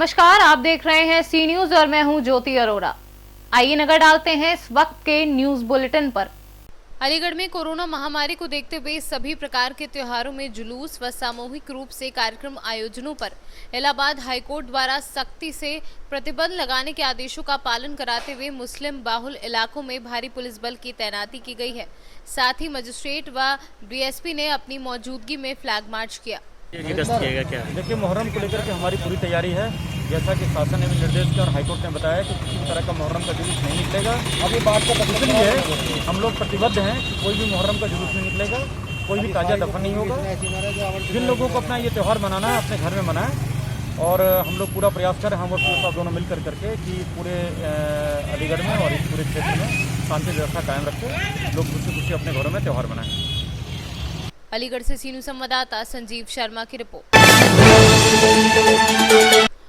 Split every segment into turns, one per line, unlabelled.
नमस्कार, आप देख रहे हैं सी न्यूज और मैं हूं ज्योति अरोड़ा। आइए नजर डालते हैं इस वक्त के न्यूज बुलेटिन पर। अलीगढ़ में कोरोना महामारी को देखते हुए सभी प्रकार के त्योहारों में जुलूस व सामूहिक रूप से कार्यक्रम आयोजनों पर इलाहाबाद हाईकोर्ट द्वारा सख्ती से प्रतिबंध लगाने के आदेशों का पालन कराते हुए मुस्लिम बाहुल इलाकों में भारी पुलिस बल की तैनाती की गई है। साथ ही मजिस्ट्रेट व डीएसपी ने अपनी मौजूदगी में फ्लैग मार्च किया।
देखिए, मुहर्रम को लेकर के हमारी पूरी तैयारी है। जैसा कि शासन ने भी निर्देश दिया और हाईकोर्ट ने बताया कि किसी भी तरह का मुहर्रम का जुलूस नहीं निकलेगा। अब ये बात का इसलिए है हम लोग प्रतिबद्ध हैं कि कोई भी मुहर्रम का जुलूस नहीं निकलेगा, कोई भी ताज़ा दफन नहीं होगा। जिन लोगों को अपना ये त्यौहार मनाना है अपने घर में मनाएं और हम लोग पूरा प्रयास करें, हम और पुलिस दोनों मिल करके कि पूरे अलीगढ़ में और इस पूरे क्षेत्र में शांति व्यवस्था कायम रखें, लोग खुशी खुशी अपने घरों में त्यौहार मनाएं।
अलीगढ़ से सीनू संवाददाता संजीव शर्मा की रिपोर्ट।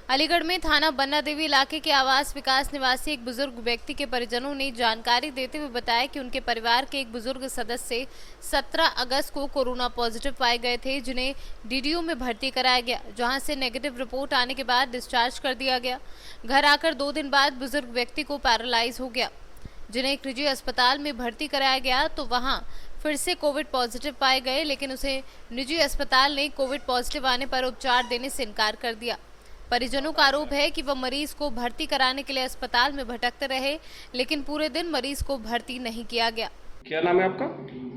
अलीगढ़ में थाना बन्ना देवी इलाके के आवास विकास निवासी एक बुजुर्ग व्यक्ति के परिजनों ने जानकारी देते हुए बताया कि उनके परिवार के एक बुजुर्ग सदस्य 17 अगस्त को कोरोना पॉजिटिव पाए गए थे, जिन्हें डीडीयू में भर्ती कराया गया, जहां से नेगेटिव रिपोर्ट आने के बाद डिस्चार्ज कर दिया गया। घर आकर 2 दिन बाद बुजुर्ग व्यक्ति को पैरालाइज हो गया, जिन्हें एक निजी अस्पताल में भर्ती कराया गया तो वहां फिर से कोविड पॉजिटिव पाए गए, लेकिन उसे निजी अस्पताल ने कोविड पॉजिटिव आने पर उपचार देने से इनकार कर दिया। परिजनों का आरोप है कि वह मरीज को भर्ती कराने के लिए अस्पताल में भटकते रहे, लेकिन पूरे दिन मरीज को भर्ती नहीं किया गया।
क्या नाम है आपका?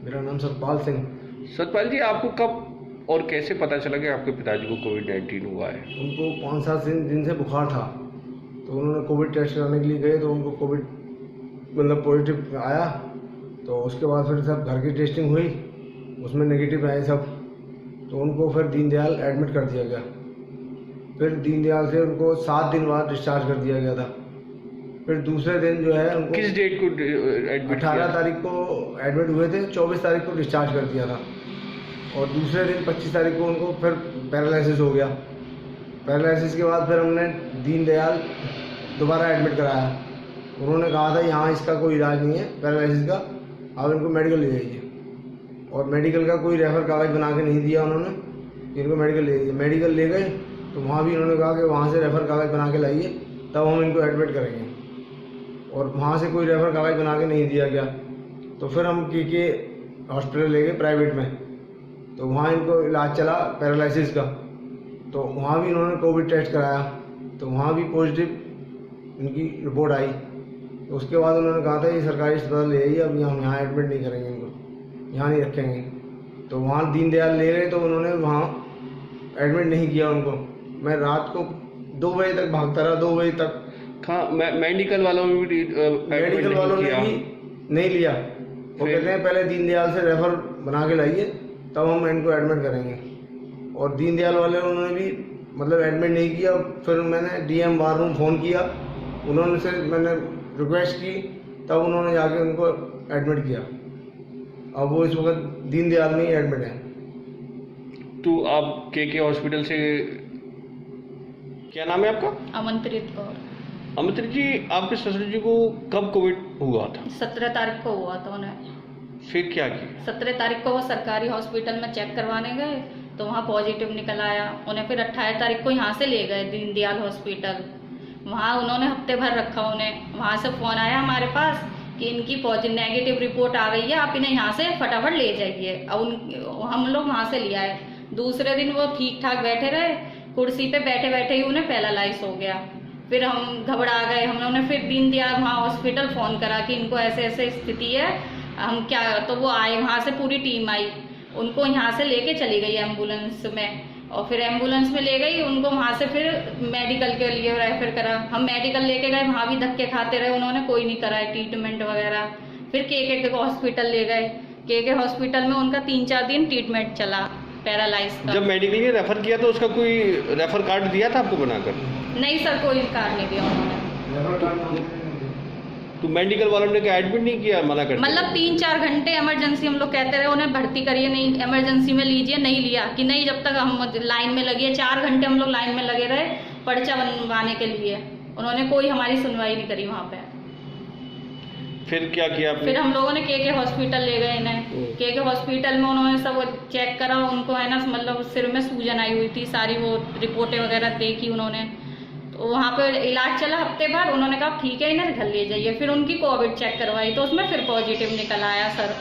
मेरा नाम सतपाल सिंह।
सतपाल जी, आपको कब और कैसे पता चला कि आपके पिताजी को कोविड-19 हुआ है?
उनको 5-7 दिन से बुखार था, तो उन्होंने कोविड टेस्ट कराने के लिए गए तो उनको कोविड पॉजिटिव आया। तो उसके बाद फिर सब घर की टेस्टिंग हुई, उसमें नेगेटिव आए सब, तो उनको फिर दीनदयाल एडमिट कर दिया गया। फिर दीनदयाल से उनको 7 दिन बाद डिस्चार्ज कर दिया गया था। फिर दूसरे दिन जो है उनको
किस डेट को एडमिट?
18 तारीख को एडमिट हुए थे, 24 तारीख को डिस्चार्ज कर दिया था और दूसरे दिन 25 तारीख को उनको फिर पैरालिसिस हो गया। पैरालिसिस के बाद फिर हमने दीनदयाल दोबारा एडमिट कराया। उन्होंने कहा था यहाँ इसका कोई इलाज नहीं है पैरालिसिस का, आप इनको मेडिकल ले जाइए, और मेडिकल का कोई रेफर कागज़ बना के नहीं दिया उन्होंने, इनको मेडिकल ले जाइए। मेडिकल ले गए तो वहाँ भी उन्होंने कहा कि वहाँ से रेफर कागज़ बना के लाइए तब हम इनको एडमिट करेंगे, और वहाँ से कोई रेफर कागज़ बना के नहीं दिया गया। तो फिर हम के हॉस्पिटल ले गए प्राइवेट में, तो वहाँ इनको इलाज चला पैरालिसिस का, तो वहाँ भी इन्होंने कोविड टेस्ट कराया तो वहाँ भी पॉजिटिव इनकी रिपोर्ट आई। तो उसके बाद उन्होंने कहा था ये सरकारी अस्पताल ले आइए, अब हम यहाँ एडमिट नहीं करेंगे, इनको यहाँ नहीं रखेंगे। तो वहाँ दीनदयाल ले गए तो उन्होंने वहाँ एडमिट नहीं किया उनको। मैं रात को 2 बजे तक भागता रहा, 2 बजे तक।
हाँ, मेडिकल वालों ने भी
मेडिकल वालों ने भी नहीं लिया। वो कहते हैं पहले दीनदयाल से रेफर बना के लाइए तब हम इनको एडमिट करेंगे, और दीनदयाल वाले उन्होंने भी एडमिट नहीं किया। फिर मैंने डीएम वार रूम फ़ोन किया, उन्होंने से मैंने रिक्वेस्ट की, तब उन्होंने जाके उनको एडमिट किया। अब वो इस वक्त दीनदयाल में ही एडमिट है।
तो आप के हॉस्पिटल से, क्या नाम है आपका?
अमनप्रीत कौर।
अमनप्रीत जी, आपके ससुर जी को कब कोविड हुआ था?
17 तारीख को हुआ था उन्हें।
फिर क्या किया?
17 तारीख को वो सरकारी हॉस्पिटल में चेक करवाने गए तो वहाँ पॉजिटिव निकल आया। उन्हें फिर 28 तारीख को यहाँ से ले गए दीनदयाल हॉस्पिटल। वहाँ उन्होंने हफ्ते भर रखा उन्हें। वहाँ से फ़ोन आया हमारे पास कि इनकी नेगेटिव रिपोर्ट आ गई है, आप इन्हें यहाँ से फटाफट ले जाइए। अब हम लोग वहाँ से ले आए। दूसरे दिन वो ठीक ठाक बैठे रहे, कुर्सी पे बैठे बैठे ही उन्हें पैरालाइज हो गया। फिर हम घबरा गए, हमने फिर दीनदयाल वहाँ हॉस्पिटल फ़ोन करा कि इनको ऐसे ऐसे स्थिति है, हम क्या। तो वो आए, वहाँ से पूरी टीम आई, उनको यहाँ से लेके चली गई एम्बुलेंस में, और फिर एम्बुलेंस में ले गई उनको। वहाँ से फिर मेडिकल के लिए रेफर करा। हम मेडिकल लेके गए, वहाँ भी धक्के खाते रहे, उन्होंने कोई नहीं कराया ट्रीटमेंट वगैरह। फिर के हॉस्पिटल ले गए। के हॉस्पिटल में उनका 3-4 दिन ट्रीटमेंट चला पैरालाइज का।
जब मेडिकल के रेफर किया तो उसका कोई रेफर कार्ड दिया था आपको बनाकर?
नहीं सर, कोई कार्ड नहीं दिया उन्होंने।
तो मेडिकल वालों ने क्या एडमिट नहीं किया, मना कर?
3-4 घंटे इमरजेंसी हम लोग कहते रहे उन्हें भर्ती करिए, नहीं इमरजेंसी में लीजिए, नहीं लिया कि नहीं, जब तक हम लाइन में लगे। 4 घंटे हम लोग लाइन में लगे रहे पर्चा बनवाने के लिए, उन्होंने कोई हमारी सुनवाई नहीं करी वहाँ पे।
फिर क्या किया आपने?
फिर हम लोगों ने के हॉस्पिटल ले गए इन्हें। के हॉस्पिटल में उन्होंने सब चेक करा, उनको है ना सिर में सूजन आई हुई थी, सारी वो रिपोर्टें वगैरह देखी उन्होंने। वहाँ पे इलाज चला हफ्ते भर, उन्होंने कहा ठीक है इन्हें घर ले जाइए। फिर उनकी कोविड चेक करवाई तो उसमें फिर पॉजिटिव निकल आया सर।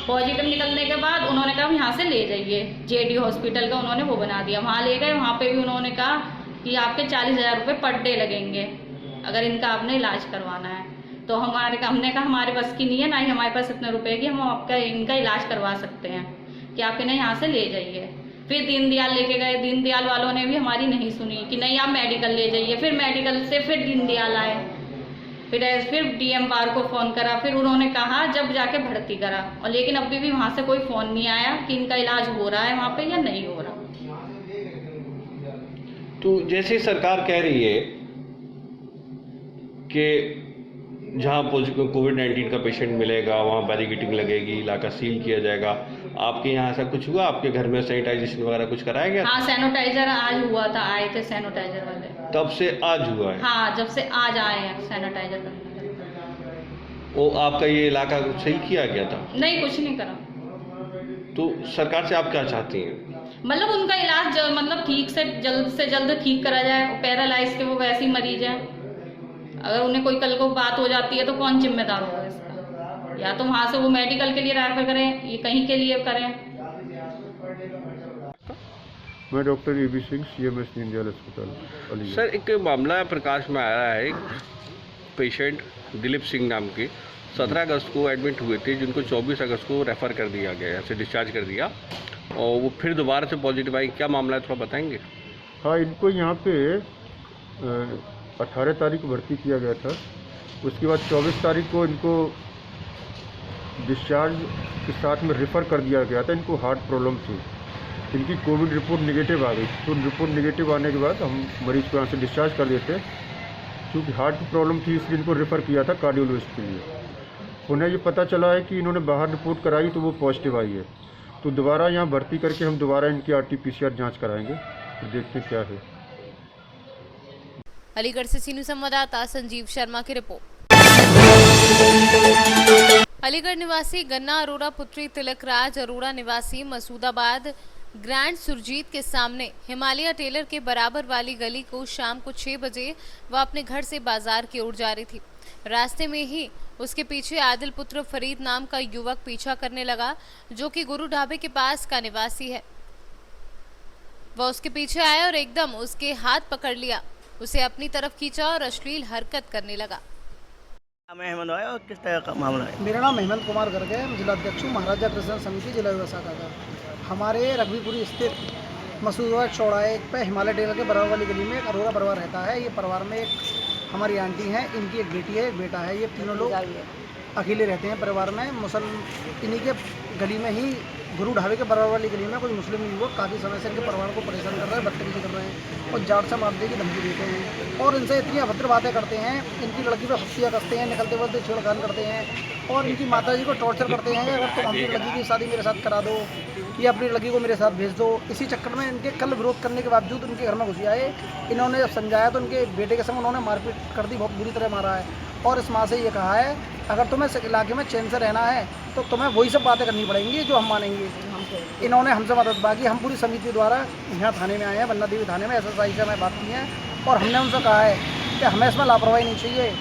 पॉजिटिव निकलने के बाद उन्होंने कहा यहाँ से ले जाइए, जेडी हॉस्पिटल का उन्होंने वो बना दिया। वहाँ ले गए, वहाँ पे भी उन्होंने कहा कि आपके 40,000 रुपये पर डे लगेंगे अगर इनका आपने इलाज करवाना है। तो हमने कहा हमारे बस की नहीं है, ना ही हमारे पास इतने रुपए की हम आपका इनका इलाज करवा सकते हैं कि आप इन्हें यहाँ से ले जाइए। फिर दीनदयाल लेके गए, दीनदयाल वालों ने भी हमारी नहीं सुनी कि नहीं आप मेडिकल ले जाइए। फिर मेडिकल से फिर दीनदयाल आए, फिर डीएम बार को फ़ोन करा, फिर उन्होंने कहा जब जाके भर्ती करा, और लेकिन अभी भी वहाँ से कोई फ़ोन नहीं आया कि इनका इलाज हो रहा है वहाँ पे या नहीं हो रहा।
तो जैसे सरकार कह रही है कि जहाँ कोविड-19 का पेशेंट मिलेगा वहाँ बैरिकेडिंग लगेगी, इलाका सील किया जाएगा, आपके यहाँ ऐसा कुछ हुआ? आपके घर में सैनिटाइजेशन वगैरह कुछ कराया गया?
हाँ, सैनिटाइजर आज हुआ था, आए थे सैनिटाइजर वाले।
तब से आज हुआ है?
हाँ, जब से आज आए हैं सैनिटाइजर करने।
वो आपका ये इलाका सही किया गया था?
नहीं, कुछ नहीं करा।
तो सरकार से आप क्या चाहती हैं?
मतलब उनका इलाज मतलब ठीक से जल्द ठीक करा जाए। पैरालाइज के वो वैसे ही मरीज हैं, अगर उन्हें कोई कल को बात हो जाती है तो कौन जिम्मेदार होगा इसका? या तो वहाँ से वो मेडिकल के लिए रेफर करें, ये कहीं के लिए करें।
मैं doctor A B Singh, CMS Deendayal अस्पताल अलीगढ़।
सर, एक मामला प्रकाश में आया है, पेशेंट दिलीप सिंह नाम के 17 अगस्त को एडमिट हुए थे, जिनको 24 अगस्त को रेफ़र कर दिया गया, यहाँ से डिस्चार्ज कर दिया, और वो फिर दोबारा से पॉजिटिव आई। क्या मामला है, थोड़ा बताएंगे?
हाँ, इनको यहाँ पे 18 तारीख को भर्ती किया गया था। उसके बाद 24 तारीख को इनको डिस्चार्ज के साथ में रेफ़र कर दिया गया था। इनको हार्ट प्रॉब्लम थी, इनकी कोविड रिपोर्ट नेगेटिव आ गई। तो रिपोर्ट नेगेटिव आने के बाद हम मरीज़ को यहाँ से डिस्चार्ज कर देते। क्योंकि हार्ट की प्रॉब्लम थी इसलिए इनको रेफ़र किया था कार्डियोलॉजिस्ट के लिए। उन्हें ये पता चला है कि इन्होंने बाहर रिपोर्ट कराई तो वो पॉजिटिव आई है, तो दोबारा यहाँ भर्ती करके हम दोबारा इनकी RT-PCR जाँच कराएँगे, तो देखते क्या है।
अलीगढ़ से सीनू संवाददाता संजीव शर्मा की रिपोर्ट। अलीगढ़ निवासी गन्ना अरोड़ा पुत्री तिलकराज अरोड़ा निवासी मसूदाबाद ग्रैंड सुरजीत के सामने हिमालय टेलर के बराबर वाली गली को शाम को 6 बजे वह अपने घर से बाजार की ओर जा रही थी। रास्ते में ही उसके पीछे आदिल पुत्र फरीद नाम का युवक पीछा करने लगा, जो कि गुरु ढाबे के पास का निवासी है। वह उसके पीछे आया और एकदम उसके हाथ पकड़ लिया, उसे अपनी तरफ खींचा और अश्लील हरकत करने लगा।
और किस तरह का मामला है?
मेरा नाम हेमंत कुमार गर्ग है, मैं जिलाध्यक्ष हूँ महाराजा कृष्ण समिति जिला व्यवसाय का। हमारे रघुवीपुरी स्थित मसूदाबाद चौराहे पे हिमालय टेलर के बराबर वाली गली में एक अरोड़ा परिवार रहता है। ये परिवार में एक हमारी आंटी हैं, इनकी एक बेटी है, एक बेटा है। ये तीनों लोग अकेले रहते हैं परिवार में। इन्हीं के गली में ही गुरु ढाबे के बराबर वाली गली में कोई मुस्लिम युवक काफ़ी समय से इनके परिवार को परेशान कर रहे हैं, बदतमीजी कर रहे हैं और जाट से मारने की धमकी देते हैं और इनसे इतनी अभद्र बातें करते हैं। इनकी लड़की पर हफ्तियाँ कसते हैं, निकलते वक्त छेड़खान करते हैं और इनकी माताजी को टॉर्चर करते हैं कि अगर तुम अपनी लड़की की शादी मेरे साथ करा दो या अपनी लड़की को मेरे साथ भेज दो। इसी चक्कर में इनके कल विरोध करने के बावजूद उनके घर में घुस आए। इन्होंने जब समझाया तो उनके बेटे के संग उन्होंने मारपीट कर दी, बहुत बुरी तरह मारा है और इस माँ से ये कहा है अगर तुम्हें इस इलाके में चैन से रहना है तो तुम्हें वही सब बातें करनी पड़ेंगी जो हम मानेंगे। इन्होंने हमसे मदद मांगी। हम पूरी समिति द्वारा यहाँ थाने में आए हैं, बन्ना देवी थाने में SSI से हमें बात की है और हमने उनसे कहा है कि हमें इसमें लापरवाही नहीं चाहिए।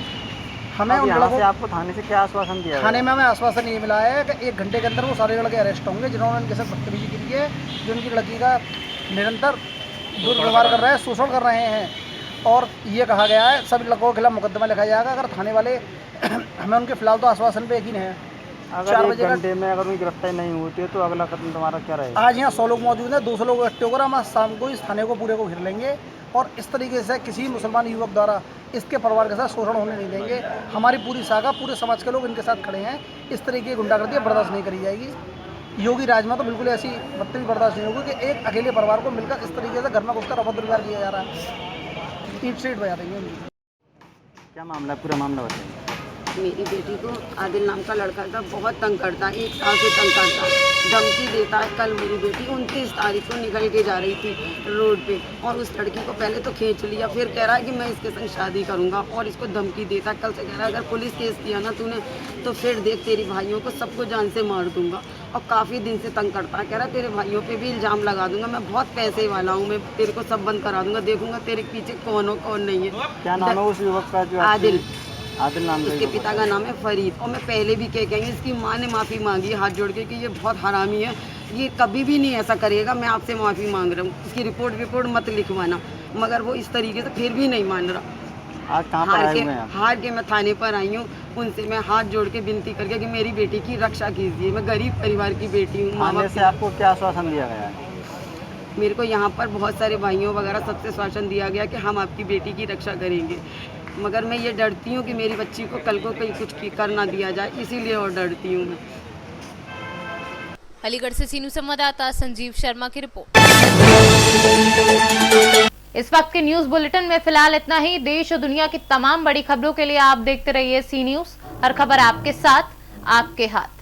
हमें उन लोगों को
आपको थाने से क्या आश्वासन दिया?
थाने में हमें आश्वासन ये मिला है कि 1 घंटे के अंदर वो सारे लड़के अरेस्ट होंगे जिन्होंने उनके साथ बदतमीजी की है, जो उनकी लड़की का निरंतर दुर्व्यवहार कर रहे हैं, शोषण कर रहे हैं। और ये कहा गया है सभी लोगों के खिलाफ मुकदमा लिखा जाएगा अगर थाने वाले हमें उनके फिलहाल तो आश्वासन पे यकीन है।
अगर 1 घंटे में अगर उनकी गिरफ्तारी नहीं होती है तो अगला कदम तुम्हारा क्या रहेगा?
आज यहाँ 100 लोग मौजूद हैं, 200 लोग इकट्ठे होकर हम आज शाम को इस थाने को पूरे को घेर लेंगे और इस तरीके से किसी मुसलमान युवक द्वारा इसके परिवार के साथ शोषण होने नहीं देंगे। हमारी पूरी शाखा, पूरे समाज के लोग इनके साथ खड़े हैं। इस तरीके की गुंडागर्दी बर्दाश्त नहीं करी जाएगी। योगी राज में तो बिल्कुल ऐसी बदतमीजी बर्दाश्त नहीं होगी कि एक अकेले परिवार को मिलकर इस तरीके से घर में घुसकर अभद्र व्यवहार किया जा रहा है। ईट सीट बजा देंगे।
क्या मामला, पूरा मामला बताइए।
मेरी बेटी को आदिल नाम का लड़का था, बहुत तंग करता है, 1 साल से तंग करता है, धमकी देता है। कल मेरी बेटी 29 तारीख को निकल के जा रही थी रोड पे और उस लड़की को पहले तो खींच लिया, फिर कह रहा है कि मैं इसके संग शादी करूंगा और इसको धमकी देता है। कल से कह रहा है अगर पुलिस केस किया ना तूने तो फिर देख तेरी भाइयों को सबको जान से मार दूंगा। और काफ़ी दिन से तंग करता है। कह रहा तेरे भाइयों पे भी इल्ज़ाम लगा दूंगा, मैं बहुत पैसे वाला हूँ, मैं तेरे को सब बंद करा दूंगा, देखूंगा तेरे पीछे कौन हो कौन नहीं है।
क्या नाम है उस युवक का जो
आदिल,
आदिल नाम का
उसके पिता का नाम है फरीद। और मैं पहले भी कह गई, इसकी माँ ने माफ़ी मांगी हाथ जोड़ के कि ये बहुत हरामी है, ये कभी भी नहीं ऐसा करेगा, मैं आपसे माफ़ी मांग रहा हूँ, इसकी रिपोर्ट मत लिखवाना। मगर वो इस तरीके से फिर भी नहीं मान रहा।
आज कहाँ पर आए हुए हैं आप?
हार के मैं थाने पर आई हूँ, उनसे मैं हाथ जोड़ के विनती करके कि मेरी बेटी की रक्षा कीजिए, मैं गरीब परिवार की बेटी हूँ।
थाने से आपको क्या आश्वासन दिया गया है?
मेरे को यहाँ पर बहुत सारे भाइयों वगैरह सबसे आश्वासन दिया गया कि हम आपकी बेटी की रक्षा करेंगे, मगर मैं ये डरती हूँ कि मेरी बच्ची को कल को कहीं कुछ कर ना दिया जाए, इसीलिए और डरती हूँ मैं।
अलीगढ़ से सीनू संवाददाता संजीव शर्मा की रिपोर्ट। इस वक्त के न्यूज बुलेटिन में फिलहाल इतना ही। देश और दुनिया की तमाम बड़ी खबरों के लिए आप देखते रहिए सी न्यूज, हर खबर आपके साथ, आपके हाथ।